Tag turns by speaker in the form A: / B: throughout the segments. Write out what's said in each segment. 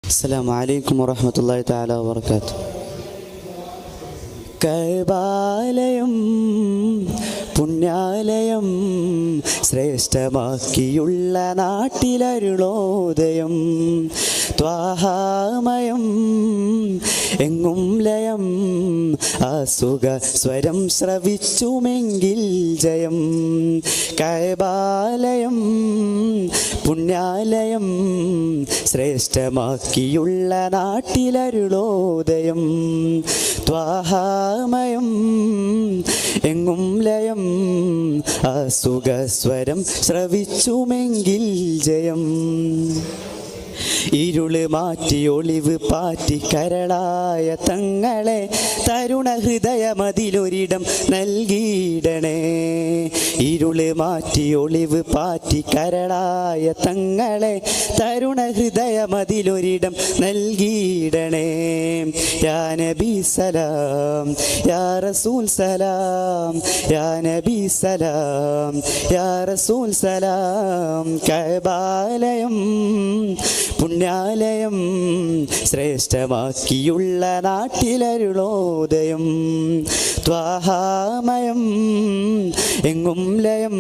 A: السلام عليكم ورحمة الله تعالى وبركاته. കഅബാലയം പുണ്യാലയം ശ്രേഷ്ഠമാക്കിയുള്ള നാട്ടിലരുളോദയം ത്വാഹാമയം എങ്ങും ലയം അസുഖ സ്വരം ശ്രവിച്ചുമെങ്കിൽ ജയം. കഅബാലയം പുണ്യാലയം ശ്രേഷ്ഠമാക്കിയുള്ള നാട്ടിലരുളോദയം ത്വാഹാമയം എങ്ങും ലയം അസുഖ സ്വരം ശ്രവിച്ചുമെങ്കിൽ ജയം. ഇരുള് മാറ്റി ഒളിവ് പാറ്റി കരളായ തങ്ങളെ തരുണ ഹൃദയമതിലൊരിടം നൽകിയിടണേ. ഇരുള് മാറ്റി ഒളിവ് പാറ്റി കരളായ തങ്ങളെ തരുണ ഹൃദയമതിലൊരിടം നൽകിയിടണേ. യാ നബി സലാം യാ റസൂൽ സലാം യാ നബി സലാം യാ റസൂൽ സലാം. കഅബാലയം പുണ്യാലയം ശ്രേഷ്ഠമാക്കിയുള്ള നാട്ടിലരുളോദയം ത്വാഹാമയം എങ്ങും ലയം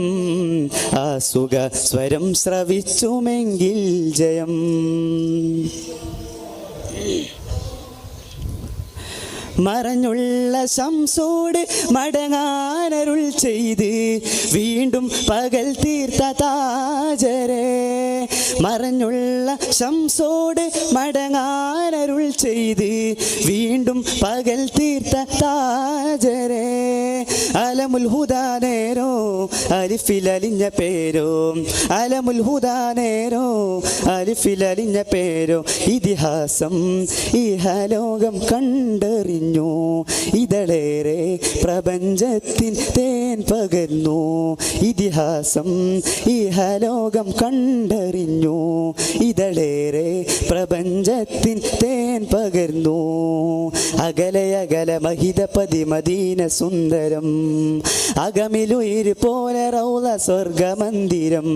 A: അസുഖ സ്വരം ശ്രവിച്ചുമെങ്കിൽ ജയം. മറഞ്ഞുള്ള ശംസോട് മടങ്ങാനരുൾ ചെയ്ത് വീണ്ടും പകൽ തീർത്ത താജരെ. മറഞ്ഞുള്ള ശംസോട് മടങ്ങാനരുൾ ചെയ്ത് വീണ്ടും പകൽ തീർത്ത താജരെ. അലമുൽ ഹുദാ നേരോ അലിഫിലലിഞ്ഞ പേരോ അലമുൽ ഹുദാ നേരോ അലിഫിലലിഞ്ഞ പേരോ. ഇതിഹാസം ഇഹലോകം കണ്ടറിഞ്ഞു ഇതളേറെ പ്രപഞ്ചത്തിൻ തേൻ പകർന്നു. ഇതിഹാസം ഇഹലോകം കണ്ടറിഞ്ഞു ഇതളേറെ പ്രപഞ്ചത്തിൻ തേൻ പകർന്നു. അകലെ അകലെ മഹിതപതി മദീന സുന്ദരം അകമിലുയിര് പോലെ റൗള സ്വർഗമന്ദിരം.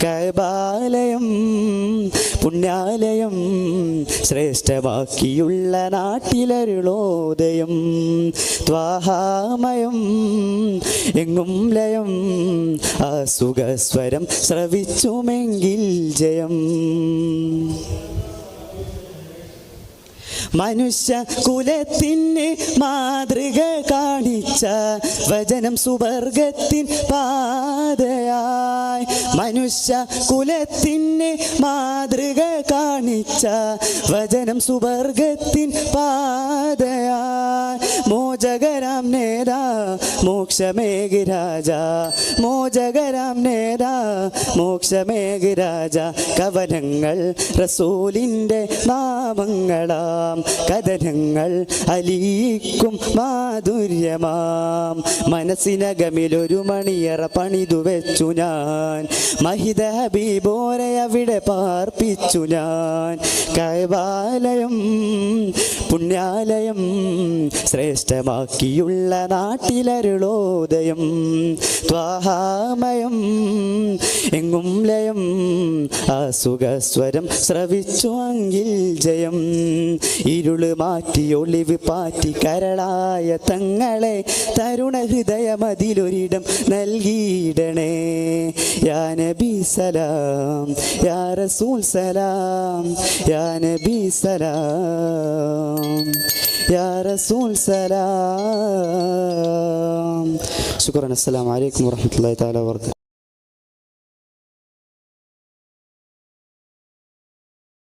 A: കഅബാലയം പുണ്യാലയം ശ്രേഷ്ഠമാക്കിയുള്ള നാട്ടിലരുളോദയം ത്വാഹാമയം എങ്ങും ലയം അസുഖ സ്വരം ശ്രവിച്ചുമെങ്കിൽ ജയം. മനുഷ്യ കുലത്തിന് മാതൃക കാണിച്ച വചനം സുവർഗത്തിൻ പാതയായി. മനുഷ്യ കുലത്തിന് മാതൃക കാണിച്ച വചനം സുവർഗത്തിൻ പാതയായി. മോചകരാം നേരാ മോക്ഷമേഘരാജ മോചകരാം നേരാ മോക്ഷമേഘരാജ. കവനങ്ങൾ റസൂലിൻ്റെ നാമങ്ങളാം കഥനങ്ങൾ അലിയിക്കും മാധുര്യമാം. മനസ്സിനകമിലൊരു മണിയറ പണിതു വെച്ചു ഞാൻ മഹിത ഹബീബോരെ അവിടെ പാർപ്പിച്ചു ഞാൻ. കഅബാലയം പുണ്യാലയം ശ്രേഷ്ഠമാക്കിയുള്ള നാട്ടിലരുളോദയം ത്വാഹാമയം എങ്ങും ലയം അസുഖ സ്വരം ശ്രവിച്ചുവെങ്കിൽ ജയം. ഇരുള് മാറ്റി ഒളിവ് പാറ്റി കരളായ തങ്ങളെ തരുണ ഹൃദയമതിലൊരിടം നൽകിയിടണേ. യാ നബി സലാം യാ റസൂൽ സലാം യാ നബി സലാം യാ റസൂൽ സലാം. ശുക്രൻ. അസ്സലാമു അലൈക്കും വറഹ്മത്തുള്ളാഹി തആല വബറകാതുഹു.